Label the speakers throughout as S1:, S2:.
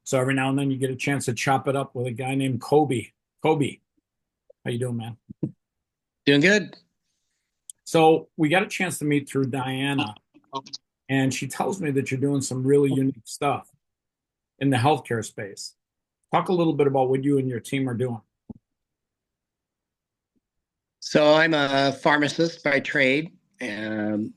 S1: So every now and then you get a chance to chop it up with a guy named Koby. Koby, how you doing, man?
S2: Doing good.
S1: So we got a chance to meet through Diana, and she tells me that you're doing some really unique stuff in the healthcare space. Talk a little bit about what you and your team are doing.
S2: So I'm a pharmacist by trade, and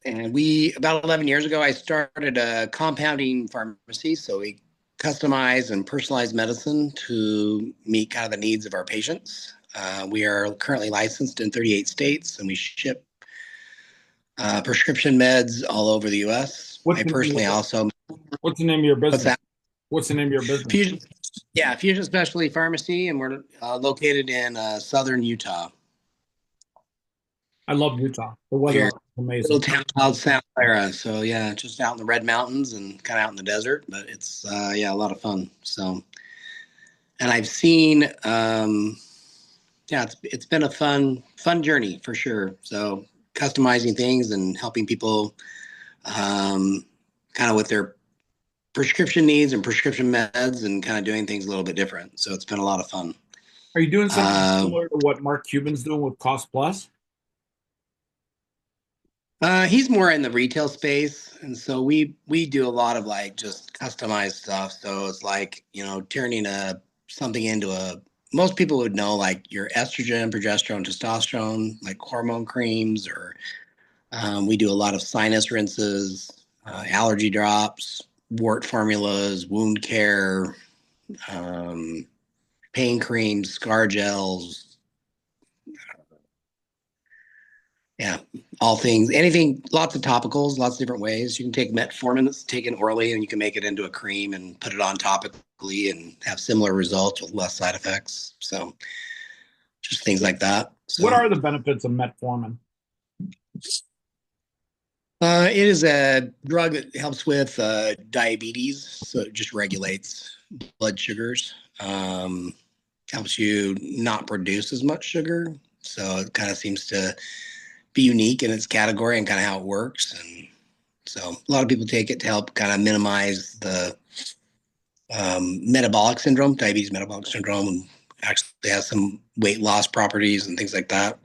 S2: we about 11 years ago I started a compounding pharmacy. So we customize and personalize medicine to meet kind of the needs of our patients. We are currently licensed in 38 states, and we ship prescription meds all over the U.S.
S1: What's
S2: I
S1: the name of your
S2: personally
S1: business?
S2: also
S1: What's the name of your
S2: what's
S1: business?
S2: that?
S1: What's the name of your business?
S2: Fusion, yeah, Fusion Specialty Pharmacy, and we're located in southern Utah.
S1: I love Utah. The weather
S2: We're
S1: is amazing.
S2: little town called Santa Clara. So yeah, just out in the Red Mountains and kind of out in the desert, but it's yeah, a lot of fun. So, and I've seen yeah, it's been a fun journey for sure. So customizing things and helping people kind of with their prescription needs and prescription meds and kind of doing things a little bit different. So it's been a lot of fun.
S1: Are you doing something
S2: Uh,
S1: similar to what Mark Cuban's doing with Cost Plus?
S2: he's more in the retail space, and so we do a lot of like just customized stuff. So it's like turning a something into a most people would know like your estrogen, progesterone, testosterone, like hormone creams, or we do a lot of sinus rinses, allergy drops, wart formulas, wound care, um, pain creams, scar gels, yeah, all things, anything, lots of topicals, lots of different ways. You can take metformin that's taken orally and you can make it into a cream and put it on topically and have similar results with less side effects. So just things like that.
S1: What
S2: So
S1: are the benefits of metformin?
S2: it is a drug that helps with diabetes. So it just regulates blood sugars, helps you not produce as much sugar. So it kind of seems to be unique in its category and kind of how it works. And so a lot of people take it to help kind of minimize the metabolic syndrome, diabetes metabolic syndrome, and actually has some weight loss properties and things like that.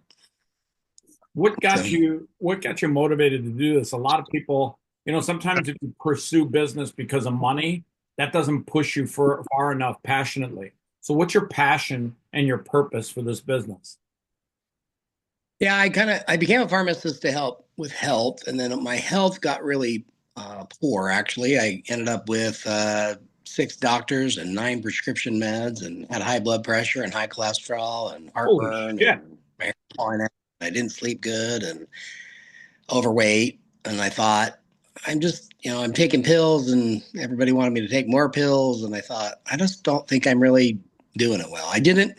S2: So
S1: What got you motivated to do this? A lot of people, sometimes if you pursue business because of money, that doesn't push you far enough passionately. So what's your passion and your purpose for this business?
S2: yeah, I became a pharmacist to help with health, and then my health got really poor. Actually, I ended up with 6 doctors and 9 prescription meds, and had high blood pressure and high cholesterol and
S1: Holy
S2: heartburn
S1: shit.
S2: and marijuana. I didn't sleep good and overweight, and I thought I'm just I'm taking pills, and everybody wanted me to take more pills, and I thought I just don't think I'm really doing it well. I didn't,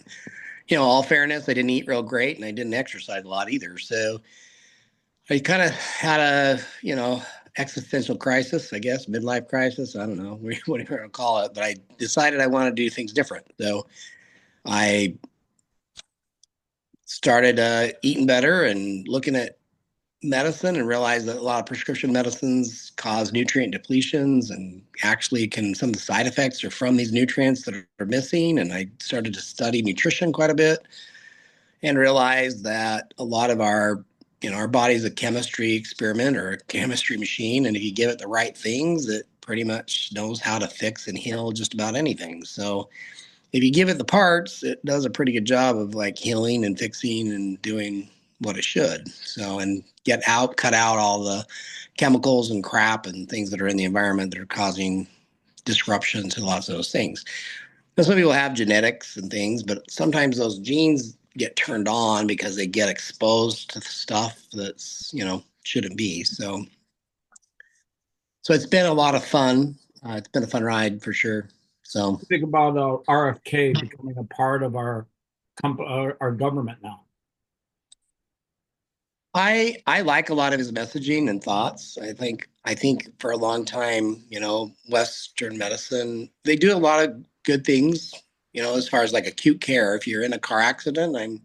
S2: all fairness, I didn't eat real great, and I didn't exercise a lot either. So I kind of had a existential crisis, I guess, midlife crisis. I don't know what you want to call it, but I decided I want to do things different. So I started eating better and looking at medicine and realized that a lot of prescription medicines cause nutrient depletions, and actually can some of the side effects are from these nutrients that are missing. And I started to study nutrition quite a bit and realized that a lot of our body's a chemistry experiment or a chemistry machine, and if you give it the right things, it pretty much knows how to fix and heal just about anything. So if you give it the parts, it does a pretty good job of like healing and fixing and doing what it should. So, and cut out all the chemicals and crap and things that are in the environment that are causing disruption to lots of those things. Now, some people have genetics and things, but sometimes those genes get turned on because they get exposed to stuff that's, shouldn't be. So it's been a lot of fun. It's been a fun ride for sure. So
S1: Think about RFK becoming a part of our government now.
S2: I like a lot of his messaging and thoughts. I think for a long time, Western medicine, they do a lot of good things, as far as like acute care. If you're in a car accident,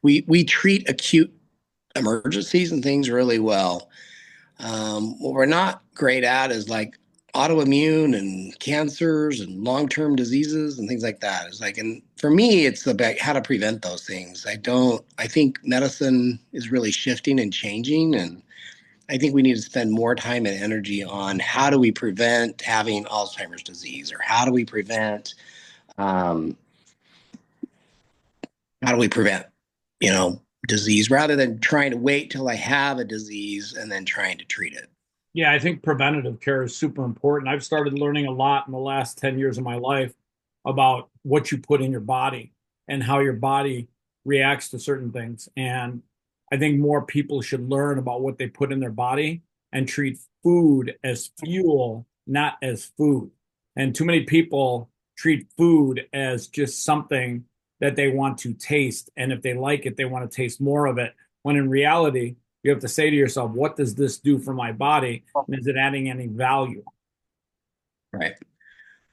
S2: we treat acute emergencies and things really well. What we're not great at is like autoimmune and cancers and long-term diseases and things like that. It's like, and for me, it's about how to prevent those things. I think medicine is really shifting and changing. And I think we need to spend more time and energy on how do we prevent having Alzheimer's disease, or um, how do we prevent, disease, rather than trying to wait till I have a disease and then trying to treat it.
S1: Yeah, I think preventative care is super important. I've started learning a lot in the last 10 years of my life about what you put in your body and how your body reacts to certain things. And I think more people should learn about what they put in their body and treat food as fuel, not as food. And too many people treat food as just something that they want to taste. And if they like it, they want to taste more of it. When in reality, you have to say to yourself, what does this do for my body? And is it adding any value?
S2: Right.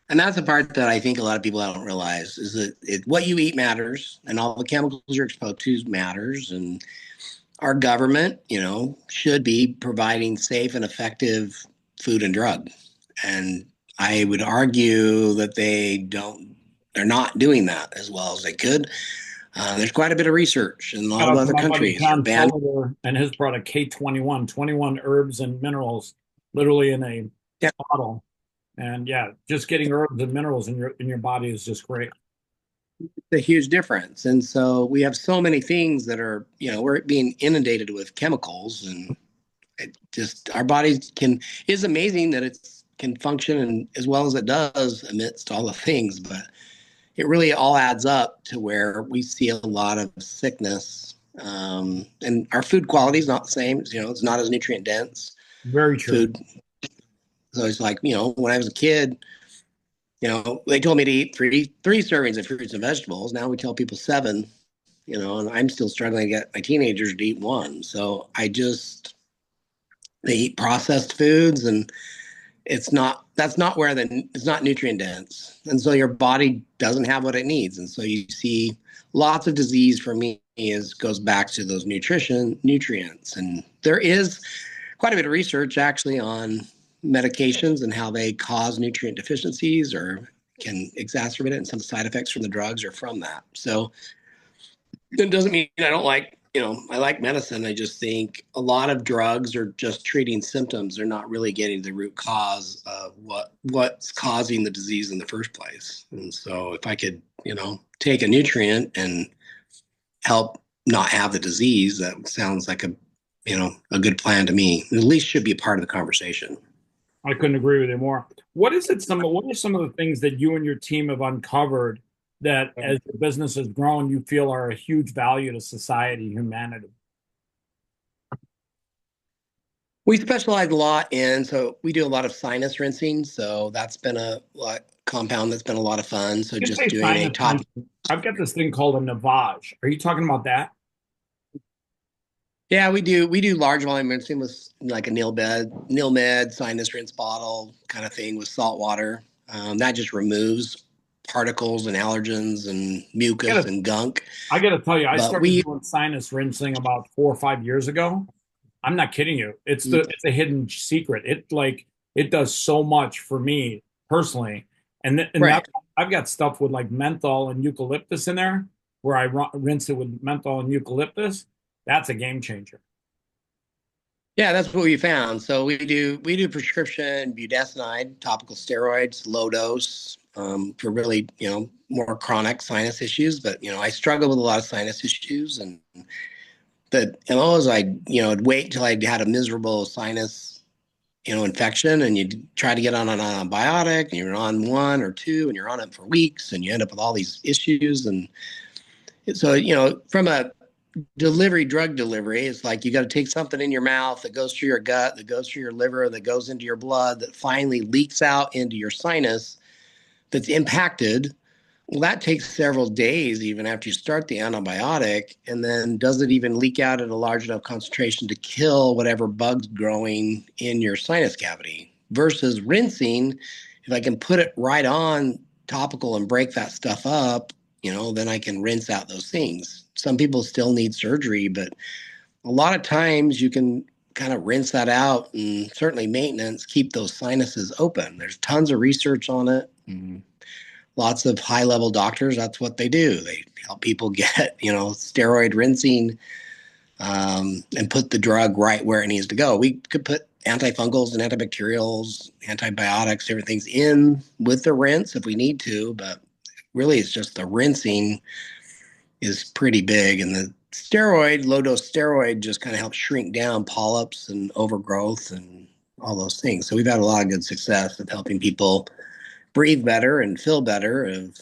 S2: And that's the part that I think a lot of people don't realize is that what you eat matters, and all the chemicals you're exposed to matters. And our government, should be providing safe and effective food and drug. And I would argue that they're not doing that as well as they could. There's quite a bit of research in a lot
S1: Shout
S2: of
S1: out to
S2: other
S1: my buddy
S2: countries are
S1: John
S2: banned.
S1: Fuller and his product K21, 21 herbs and minerals, literally in a
S2: Yeah,
S1: bottle. And yeah, just getting herbs and minerals in your body is just great.
S2: a huge difference. And so we have so many things that are, we're being inundated with chemicals, and it just our bodies is amazing that it can function and as well as it does amidst all the things, but it really all adds up to where we see a lot of sickness. And our food quality is not the same. It's not as nutrient dense
S1: Very true.
S2: food. So it's like, when I was a kid, they told me to eat three servings of fruits and vegetables. Now we tell people seven, and I'm still struggling to get my teenagers to eat one. So they eat processed foods, and that's not where it's not nutrient dense. And so your body doesn't have what it needs. And so you see lots of disease for me goes back to those nutrients. And there is quite a bit of research actually on medications and how they cause nutrient deficiencies or can exacerbate it, and some of the side effects from the drugs are from that. So it doesn't mean I don't like, I like medicine. I just think a lot of drugs are just treating symptoms. They're not really getting the root cause of what's causing the disease in the first place. And so if I could, take a nutrient and help not have the disease, that sounds like a good plan to me. At least should be a part of the conversation.
S1: I couldn't agree with you more. What are some of the things that you and your team have uncovered that as the business has grown, you feel are a huge value to society, humanity?
S2: We specialize a lot so we do a lot of sinus rinsing. So that's been compound that's been a lot of fun. So
S1: You can
S2: just
S1: say
S2: doing a
S1: sinus
S2: top.
S1: rinsing. I've got this thing called a navage. Are you talking about that?
S2: Yeah, we do large volume rinsing with like a Nilmed sinus rinse bottle kind of thing with salt water. That just removes particles and allergens and
S1: I
S2: mucus
S1: gotta,
S2: and gunk.
S1: I gotta tell you, I
S2: But
S1: started doing sinus rinsing about 4 or 5 years ago. I'm not kidding you. It's a hidden secret. It does so much for me personally. And now
S2: right.
S1: I've got stuff with like menthol and eucalyptus in there where I rinse it with menthol and eucalyptus. That's a game changer.
S2: Yeah, that's what we found. So we do prescription budesonide, topical steroids, low dose, for really, more chronic sinus issues. But I struggle with a lot of sinus issues, and that as I'd wait till I had a miserable sinus, infection, and you try to get on an antibiotic, and you're on one or two, and you're on it for weeks, and you end up with all these issues. And so, from a drug delivery, it's like you got to take something in your mouth that goes through your gut, that goes through your liver, that goes into your blood, that finally leaks out into your sinus that's impacted. Well, that takes several days even after you start the antibiotic. And then does it even leak out at a large enough concentration to kill whatever bug's growing in your sinus cavity? Versus rinsing, if I can put it right on topical and break that stuff up, then I can rinse out those things. Some people still need surgery, but a lot of times you can kind of rinse that out, and certainly maintenance, keep those sinuses open. There's tons of research on it. Lots of high level doctors, that's what they do. They help people get, steroid rinsing, and put the drug right where it needs to go. We could put antifungals and antibacterials, antibiotics, different things in with the rinse if we need to, but really it's just the rinsing is pretty big. And the steroid, low dose steroid, just kind of helps shrink down polyps and overgrowth and all those things. So we've had a lot of good success of helping people breathe better and feel better. Of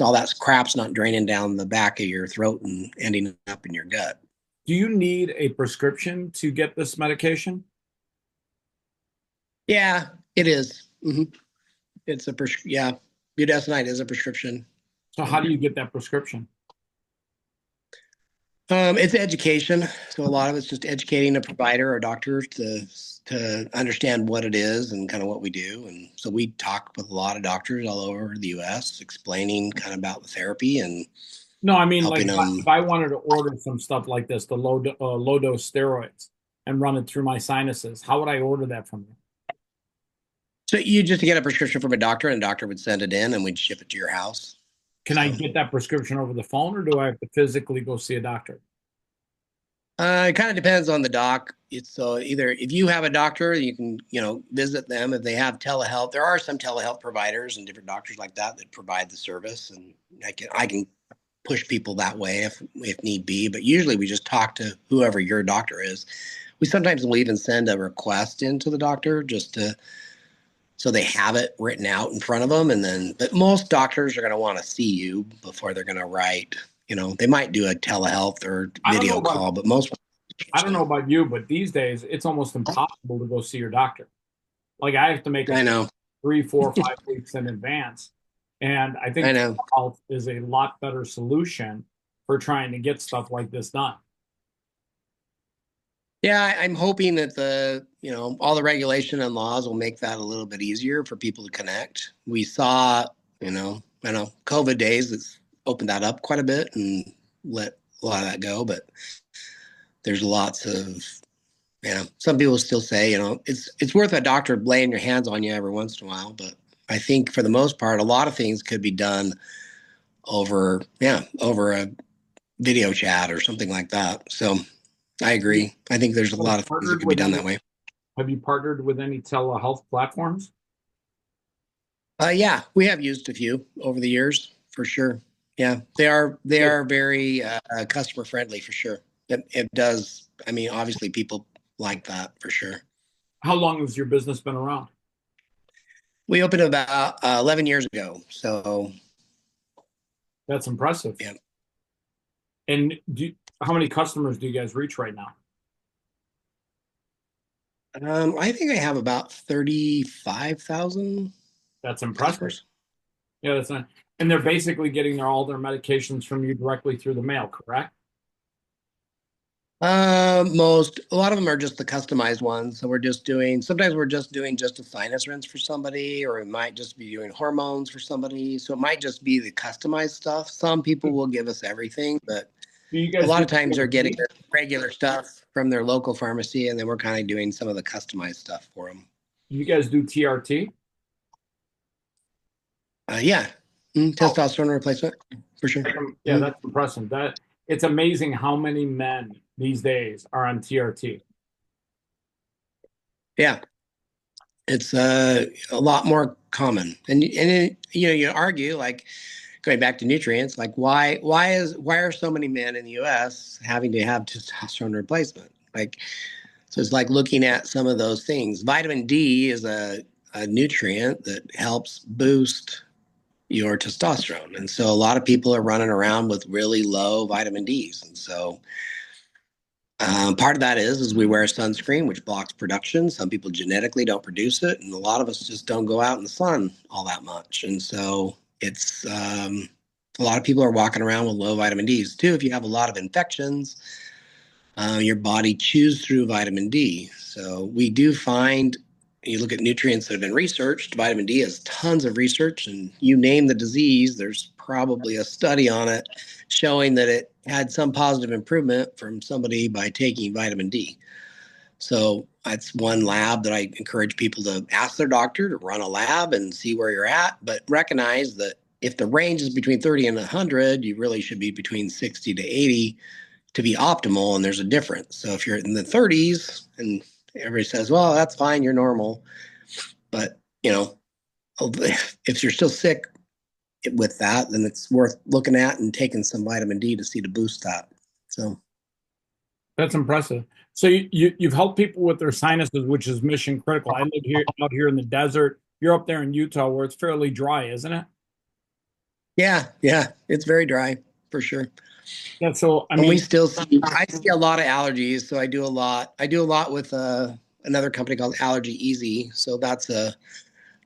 S2: all that crap's not draining down the back of your throat and ending up in your gut.
S1: Do you need a prescription to get this medication?
S2: Yeah, it is. It's yeah, budesonide is a prescription.
S1: So how do you get that prescription?
S2: It's education. So a lot of it's just educating a provider or doctor to understand what it is and kind of what we do. And so we talk with a lot of doctors all over the U.S. explaining kind of about the therapy and
S1: No, I mean, like
S2: helping
S1: if
S2: them.
S1: I wanted to order some stuff like this, the low dose steroids, and run it through my sinuses, how would I order that from you?
S2: So you just get a prescription from a doctor, and a doctor would send it in, and we'd ship it to your house.
S1: Can I get that prescription over the phone, or do I have to physically go see a doctor?
S2: It kind of depends on the doc. It's either if you have a doctor, you can visit them. If they have telehealth, there are some telehealth providers and different doctors like that provide the service, and I can push people that way if need be. But usually we just talk to whoever your doctor is. We sometimes will even send a request into the doctor just to so they have it written out in front of them, but most doctors are going to want to see you before they're going to write. They might do a telehealth or video call, but most.
S1: I don't know about you, but these days it's almost impossible to go see your doctor. Like I have to make
S2: I know
S1: 3, 4, 5 weeks in advance, and I think health is a lot better solution for trying to get stuff like this done.
S2: Yeah, I'm hoping that all the regulation and laws will make that a little bit easier for people to connect. We saw, I know COVID days, it's opened that up quite a bit and let a lot of that go, but there's lots of, some people still say, it's worth a doctor laying your hands on you every once in a while, but I think for the most part, a lot of things could be done over a video chat or something like that. So I agree. I think there's a lot of things that can be done that way.
S1: Have you partnered with any telehealth platforms?
S2: Yeah, we have used a few over the years for sure. Yeah, they are very customer friendly for sure. It does. I mean, obviously people like that for sure.
S1: How long has your business been around?
S2: We opened about 11 years ago. So
S1: that's impressive.
S2: Yeah.
S1: And how many customers do you guys reach right now?
S2: I think I have about 35,000.
S1: That's impressive.
S2: Customers.
S1: Yeah, that's not. And they're basically getting all their medications from you directly through the mail, correct?
S2: A lot of them are just the customized ones. So sometimes we're just doing just a sinus rinse for somebody, or it might just be doing hormones for somebody. So it might just be the customized stuff. Some people will give us everything, but a lot of times they're getting their regular stuff from their local pharmacy, and then we're kind of doing some of the customized stuff for them.
S1: You guys do TRT?
S2: Yeah. Testosterone replacement for sure.
S1: Yeah, that's impressive. It's amazing how many men these days are on TRT.
S2: Yeah, it's a lot more common, and you argue, like going back to nutrients, like why are so many men in the U.S. having to have testosterone replacement? Like, so it's like looking at some of those things. Vitamin D is a nutrient that helps boost your testosterone. And so a lot of people are running around with really low vitamin Ds. And so part of that is we wear sunscreen, which blocks production. Some people genetically don't produce it. And a lot of us just don't go out in the sun all that much. And so it's a lot of people are walking around with low vitamin Ds too. If you have a lot of infections, your body chews through vitamin D. So we do find, you look at nutrients that have been researched, vitamin D has tons of research, and you name the disease, there's probably a study on it showing that it had some positive improvement from somebody by taking vitamin D. So that's one lab that I encourage people to ask their doctor to run a lab and see where you're at, but recognize that if the range is between 30 and 100, you really should be between 60 to 80 to be optimal, and there's a difference. So if you're in the 30s and everybody says, well, that's fine, you're normal, but if you're still sick with that, then it's worth looking at and taking some vitamin D to see to boost that. So
S1: That's impressive. So you've helped people with their sinuses, which is mission critical. I live here out here in the desert. You're up there in Utah where it's fairly dry, isn't it?
S2: yeah, it's very dry for sure.
S1: Yeah. So I
S2: And we
S1: mean,
S2: still see, I see a lot of allergies. So I do a lot with another company called Allergy Easy. So that's a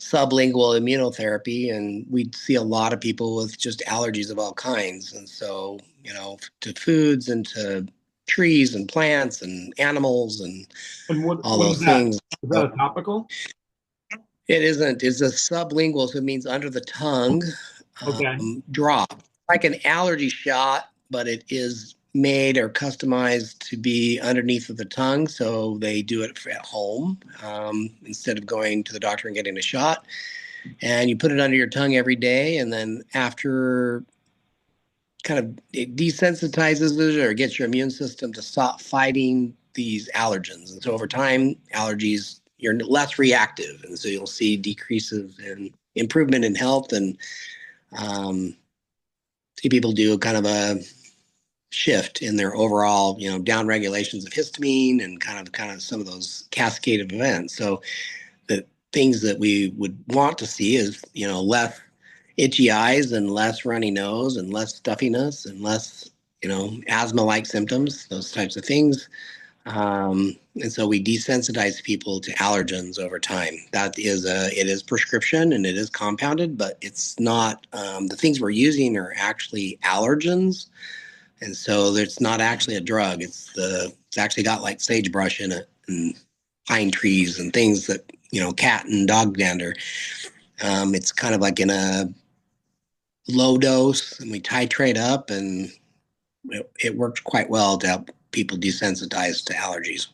S2: sublingual immunotherapy. And we see a lot of people with just allergies of all kinds. And so, to foods and to trees and plants and animals and
S1: and
S2: all
S1: what is
S2: those
S1: that?
S2: things.
S1: Is
S2: So
S1: that a topical?
S2: it isn't, it's a sublingual. So it means under the tongue
S1: Okay.
S2: drop, like an allergy shot, but it is made or customized to be underneath of the tongue. So they do it at home instead of going to the doctor and getting a shot. And you put it under your tongue every day. And then after kind of it desensitizes it or gets your immune system to stop fighting these allergens. And so over time, allergies, you're less reactive. And so you'll see decreases in improvement in health and see people do kind of a shift in their overall, down regulations of histamine and kind of some of those cascade of events. So the things that we would want to see is, less itchy eyes and less runny nose and less stuffiness and less, asthma-like symptoms, those types of things. And so we desensitize people to allergens over time. It is prescription and it is compounded, but it's not, the things we're using are actually allergens. And so it's not actually a drug. It's actually got like sagebrush in it and pine trees and things that, cat and dog dander. It's kind of like in a low dose and we titrate up and it works quite well to help people desensitize to allergies.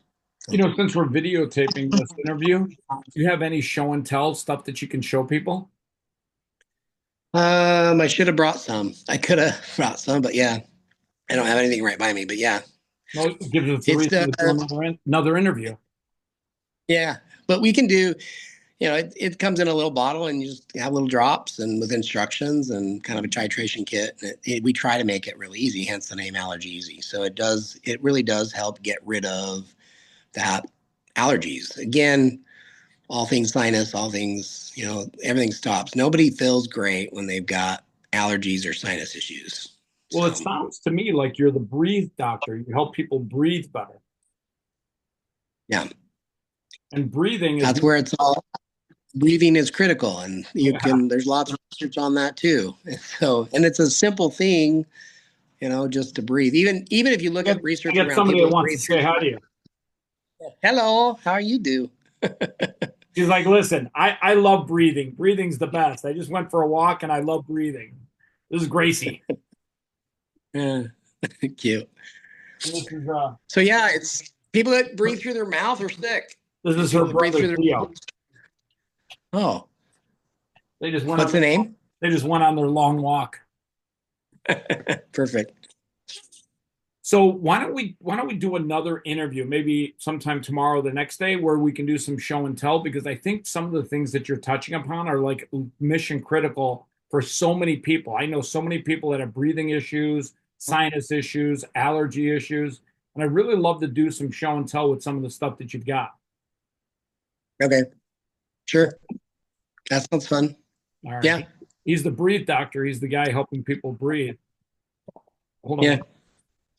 S2: So,
S1: Since we're videotaping this interview, do you have any show and tell stuff that you can show people?
S2: I should have brought some. I could have brought some, but yeah, I don't have anything right by me. But yeah,
S1: No, it gives us a
S2: it's
S1: reason to do another interview.
S2: yeah. But we can do. It comes in a little bottle, and you just have little drops, and with instructions and kind of a titration kit. We try to make it really easy, hence the name Allergy Easy. So it does. It really does help get rid of that allergies. Again, all things sinus, all things, everything stops. Nobody feels great when they've got allergies or sinus issues.
S1: Well,
S2: So,
S1: it sounds to me like you're the breathe doctor. You help people breathe better.
S2: yeah,
S1: And breathing is,
S2: that's where it's all. Breathing is critical, and
S1: yeah.
S2: there's lots of research on that too. So, and it's a simple thing, just to breathe. Even if you look at
S1: I
S2: research
S1: got
S2: around
S1: somebody
S2: people
S1: that
S2: who
S1: wants to
S2: breathe through
S1: say
S2: their
S1: hi to
S2: mouth.
S1: you.
S2: Hello, how are you do?
S1: She's like, listen, I love breathing. Breathing's the best. I just went for a walk and I love breathing. This is Gracie.
S2: Yeah, cute.
S1: And
S2: So yeah, it's people that breathe through their mouth are sick,
S1: this
S2: and
S1: is her
S2: people that breathe
S1: brother
S2: through their
S1: Theo.
S2: nose. Oh,
S1: They just went
S2: what's
S1: on
S2: the name?
S1: they just went on their long walk.
S2: Perfect.
S1: So why don't we do another interview, maybe sometime tomorrow, or the next day, where we can do some show and tell because I think some of the things that you're touching upon are like mission critical for so many people. I know so many people that have breathing issues, sinus issues, allergy issues, and I really love to do some show and tell with some of the stuff that you've got.
S2: Okay, sure. That sounds fun.
S1: All right.
S2: Yeah,
S1: He's the breathe doctor. He's the guy helping people breathe. Hold on.
S2: yeah.